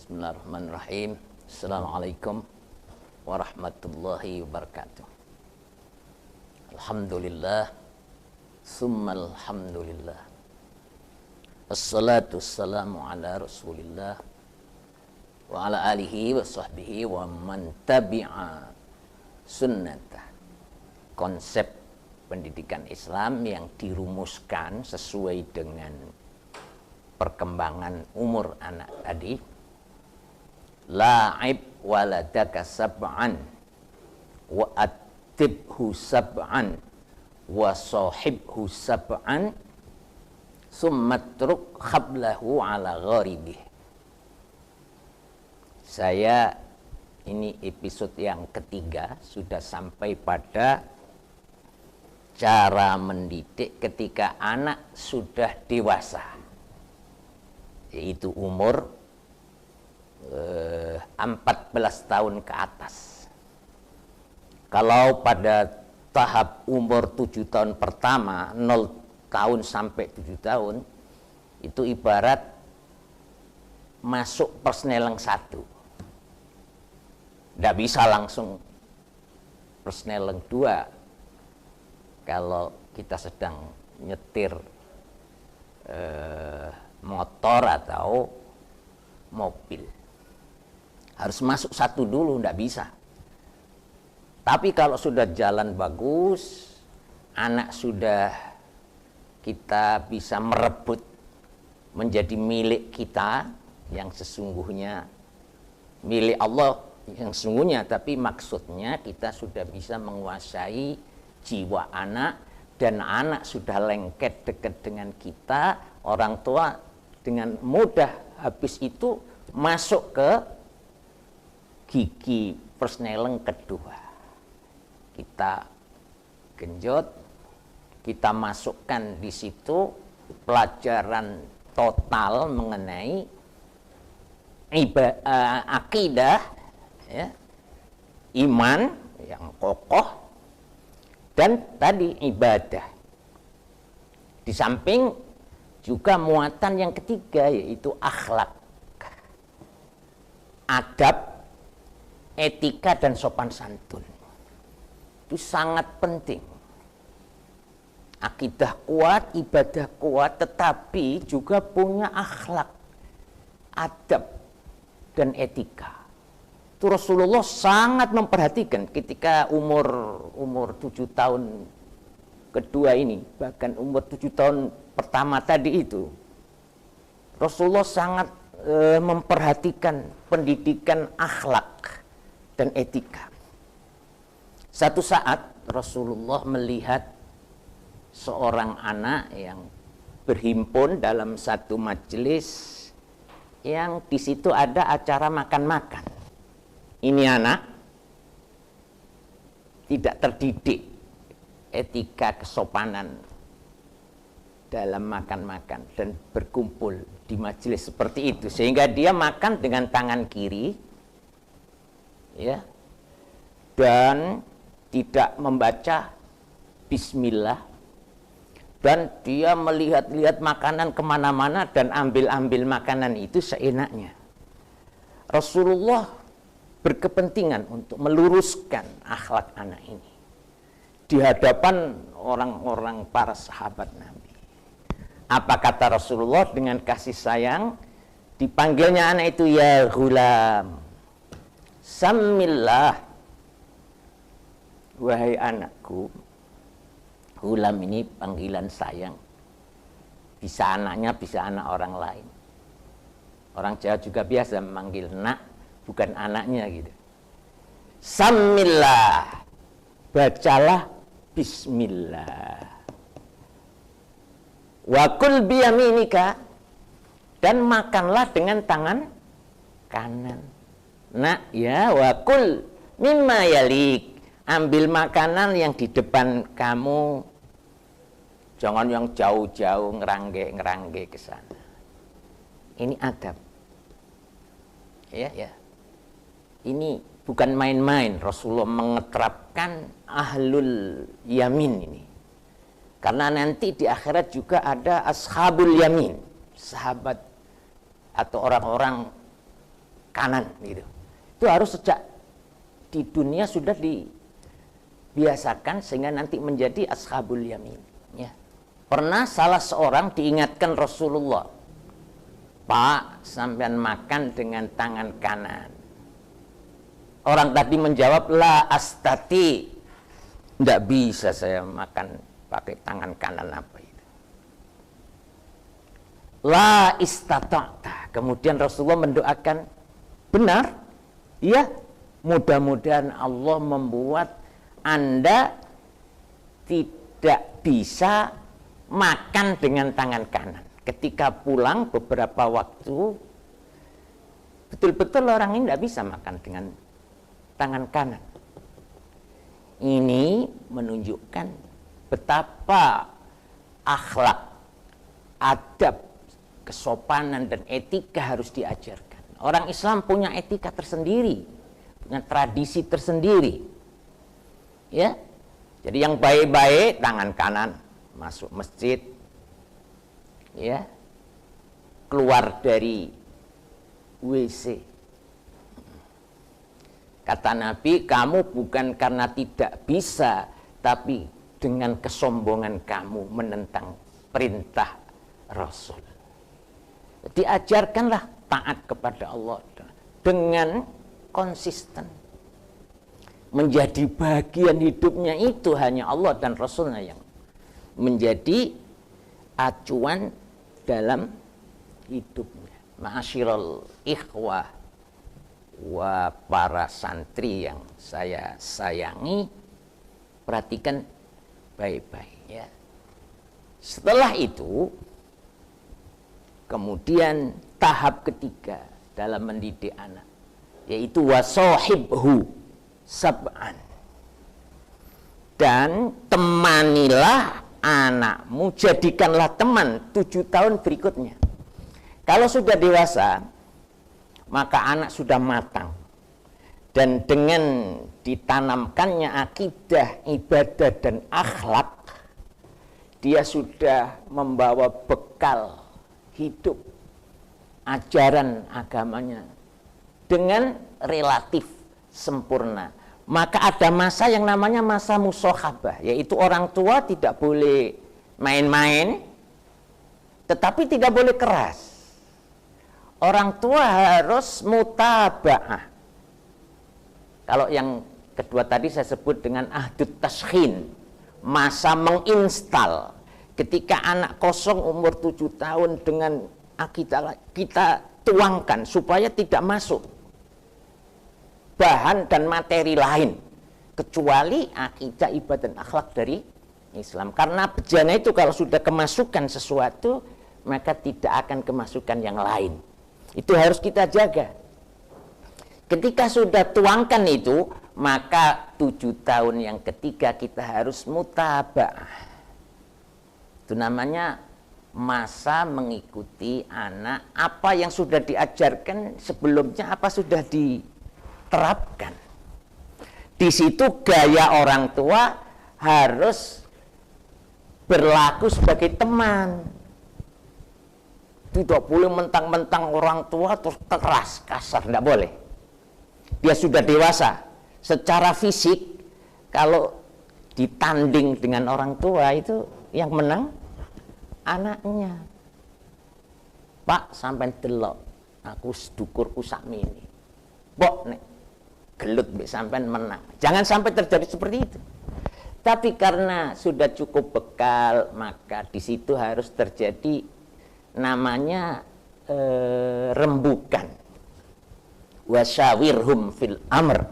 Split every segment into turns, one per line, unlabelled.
Bismillahirrahmanirrahim. Assalamualaikum warahmatullahi wabarakatuh. Alhamdulillah, summal alhamdulillah. Assalatu wassalamu ala rasulillah wa ala alihi wa sahbihi wa man tabi'a sunnatah. Konsep pendidikan Islam yang dirumuskan sesuai dengan perkembangan umur anak tadi. La'ib waladaka sab'an wa attibhu sab'an wa sahibhu sab'an summatruk khablahu ala gharibih. Saya ini episode yang ketiga, sudah sampai pada cara mendidik ketika anak sudah dewasa, yaitu umur 14 tahun ke atas. Kalau pada tahap umur 7 tahun pertama, 0 tahun sampai 7 tahun, itu ibarat masuk persneleng 1. Tidak bisa langsung persneleng 2 kalau kita sedang nyetir motor atau mobil. Harus masuk 1 dulu, tidak bisa. Tapi kalau sudah jalan bagus, anak sudah kita bisa merebut menjadi milik kita yang sesungguhnya, milik Allah yang sesungguhnya, tapi maksudnya kita sudah bisa menguasai jiwa anak, dan anak sudah lengket dekat dengan kita, orang tua dengan mudah habis itu masuk ke gigi persneleng kedua. Kita genjot, kita masukkan di situ pelajaran total mengenai akidah, ya, iman yang kokoh, dan tadi ibadah. Di samping juga muatan yang ketiga, yaitu akhlak, adab, etika, dan sopan santun. Itu sangat penting. Akidah kuat, ibadah kuat, tetapi juga punya akhlak, adab, dan etika. Itu Rasulullah sangat memperhatikan ketika umur 7 tahun kedua ini, bahkan umur 7 tahun pertama tadi itu, Rasulullah sangat memperhatikan pendidikan akhlak dan etika. Satu saat Rasulullah melihat seorang anak yang berhimpun dalam satu majelis yang di situ ada acara makan-makan. Ini anak tidak terdidik etika kesopanan dalam makan-makan dan berkumpul di majelis seperti itu, sehingga dia makan dengan tangan kiri, ya, dan tidak membaca bismillah, dan dia melihat-lihat makanan kemana-mana dan ambil-ambil makanan itu seenaknya. Rasulullah berkepentingan untuk meluruskan akhlak anak ini di hadapan orang-orang para sahabat Nabi. Apa kata Rasulullah dengan kasih sayang? Dipanggilnya anak itu, ya ghulam, sammillah. Wahai anakku. Ghulam ini panggilan sayang. Bisa anaknya, bisa anak orang lain. Orang Jawa juga biasa memanggil nak, bukan anaknya gitu. Sammillah. Bacalah bismillah. Wa kul biyaminika, dan makanlah dengan tangan kanan. Nak ya, wa kul mimma yalik, ambil makanan yang di depan kamu, jangan yang jauh-jauh ngerangge ke sana. Ini adab. Ya. Ini bukan main-main. Rasulullah mengeterapkan ahlul yamin ini. Karena nanti di akhirat juga ada ashabul yamin, sahabat atau orang-orang kanan gitu. Itu harus sejak di dunia sudah dibiasakan sehingga nanti menjadi ashabul yamin. Ya. Pernah salah seorang diingatkan Rasulullah, Pak, sampean makan dengan tangan kanan. Orang tadi menjawab, la astati, tidak bisa saya makan pakai tangan kanan apa itu. La istata'ta. Kemudian Rasulullah mendoakan, benar, ya, mudah-mudahan Allah membuat Anda tidak bisa makan dengan tangan kanan. Ketika pulang beberapa waktu, betul-betul orang ini tidak bisa makan dengan tangan kanan. Ini menunjukkan betapa akhlak, adab, kesopanan dan etika harus diajarkan. Orang Islam punya etika tersendiri, punya tradisi tersendiri. Ya. Jadi yang baik-baik tangan kanan, masuk masjid, ya, keluar dari WC. Kata Nabi, kamu bukan karena tidak bisa, tapi dengan kesombongan kamu menentang perintah Rasul. Diajarkanlah taat kepada Allah dengan konsisten. Menjadi bagian hidupnya itu hanya Allah dan Rasulnya yang menjadi acuan dalam hidupnya. Ma'asyiral ikhwah wa para santri yang saya sayangi, perhatikan baik-baik ya. Setelah itu kemudian tahap ketiga dalam mendidik anak, yaitu wasohibhu sab'an, dan temanilah anakmu, jadikanlah teman 7 tahun berikutnya. Kalau sudah dewasa, maka anak sudah matang, dan dengan ditanamkannya akidah, ibadah dan akhlak, dia sudah membawa bekal hidup ajaran agamanya dengan relatif sempurna. Maka ada masa yang namanya masa musohabah, yaitu orang tua tidak boleh main-main, tetapi tidak boleh keras. Orang tua harus mutaba'ah. Kalau yang kedua tadi saya sebut dengan ahdut taskhin, masa menginstal. Ketika anak kosong umur 7 tahun dengan akidah kita tuangkan supaya tidak masuk bahan dan materi lain kecuali akidah, ibadah dan akhlak dari Islam. Karena bejana itu kalau sudah kemasukan sesuatu, maka tidak akan kemasukan yang lain. Itu harus kita jaga. Ketika sudah tuangkan itu, maka 7 tahun yang ketiga kita harus mutaba'ah. Itu namanya masa mengikuti anak, apa yang sudah diajarkan sebelumnya, apa sudah diterapkan. Di situ gaya orang tua harus berlaku sebagai teman. Tidak boleh mentang-mentang orang tua terus keras, kasar, tidak boleh. Dia sudah dewasa. Secara fisik, kalau ditanding dengan orang tua itu yang menang anaknya. Pak, sampai delok, aku sedukurku sakmini. Pok nek gelut mbek sampean menang. Jangan sampai terjadi seperti itu. Tapi karena sudah cukup bekal, maka di situ harus terjadi namanya rembukan. Wasyawirhum fil amr.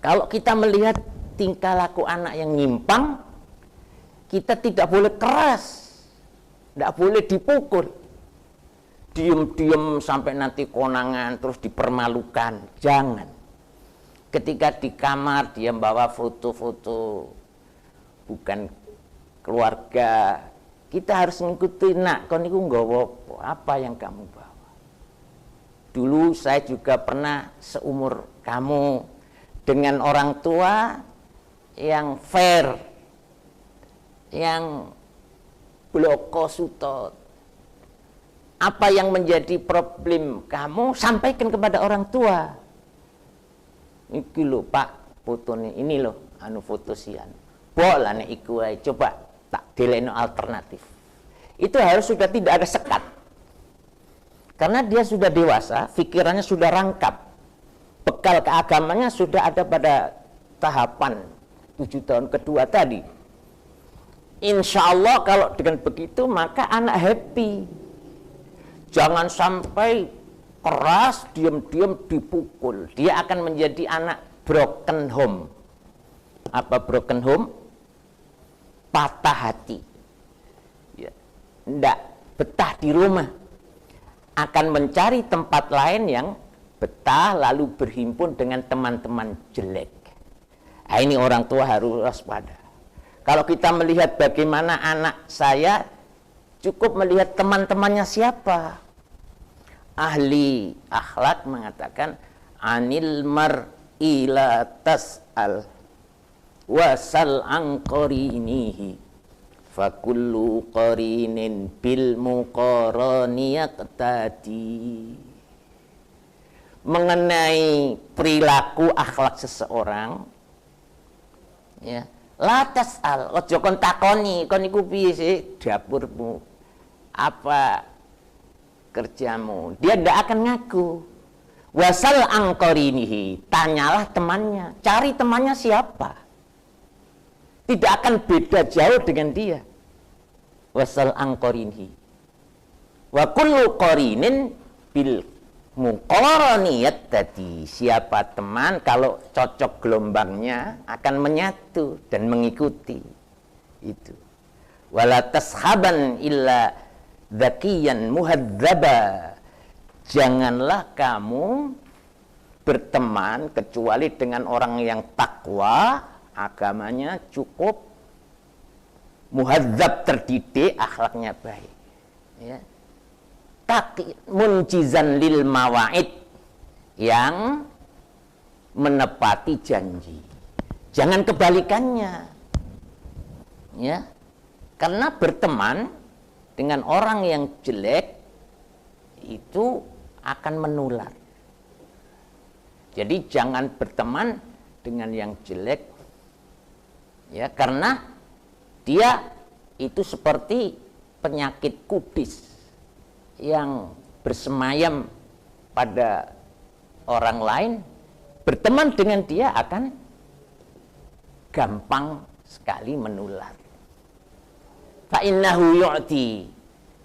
Kalau kita melihat tingkah laku anak yang nyimpang, kita tidak boleh keras, tidak boleh dipukul, diem-diem sampai nanti konangan terus dipermalukan. Jangan. Ketika di kamar dia bawa foto-foto bukan keluarga, kita harus mengikuti, nak, kon niku nggawa apa yang kamu bawa. Dulu saya juga pernah seumur kamu dengan orang tua yang fair, yang bloko sutot, Apa yang menjadi problem kamu, sampaikan kepada orang tua. Iki lho Pak, fotone ini loh, anu foto sian. Bola nek iku ae, coba tak deleno alternatif. Itu harus sudah tidak ada sekat. Karena dia sudah dewasa, pikirannya sudah rangkap. Bekal keagamannya sudah ada pada tahapan 7 tahun kedua tadi. Insya Allah kalau dengan begitu maka anak happy. Jangan sampai keras, diam-diam dipukul. Dia akan menjadi anak broken home. Apa broken home? Patah hati. Ya. Nggak betah di rumah. Akan mencari tempat lain yang betah, lalu berhimpun dengan teman-teman jelek. Nah, ini orang tua harus waspada. Kalau kita melihat bagaimana anak saya, cukup melihat teman-temannya siapa. Ahli akhlak mengatakan, anil mar'i la tas'al wasal an qarinihi fakullu qarinin bil muqarani yaqtadi. Mengenai perilaku akhlak seseorang, ya, la tas'al, ojo kon takoni, kon iku piye sih dapurmu, apa kerjamu, dia tidak akan ngaku. Wasal angkorinihi, tanyalah temannya, cari temannya siapa, tidak akan beda jauh dengan dia. Wasal angkorinihi wa kullu qarinin bil muqaraniyat tadi, siapa teman kalau cocok gelombangnya akan menyatu dan mengikuti itu. Wala tashaban illa dzakiyan muhadzaba, janganlah kamu berteman kecuali dengan orang yang takwa, agamanya cukup, muhadzab terdidik, akhlaknya baik, ya. Munjizan lil mawaid, yang menepati janji. Jangan kebalikannya, ya. Karena berteman dengan orang yang jelek itu akan menular. Jadi jangan berteman dengan yang jelek, ya, karena dia itu seperti penyakit kudis yang bersemayam pada orang lain. Berteman dengan dia akan gampang sekali menular. Fa innahu yu'ti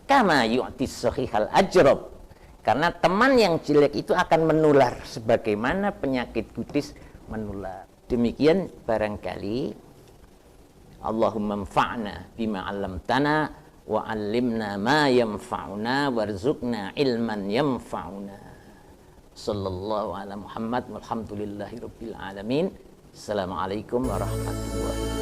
kama yu'ti sahihal ajrab, karena teman yang jelek itu akan menular sebagaimana penyakit kudis menular. Demikian barangkali. Allahumma anfa'na bima 'allamtana wa 'allimna ma yanfa'una warzuqna ilman yanfa'una. Sallallahu ala Muhammad walhamdulillahi rabbil alamin. Assalamualaikum warahmatullahi wabarakatuh.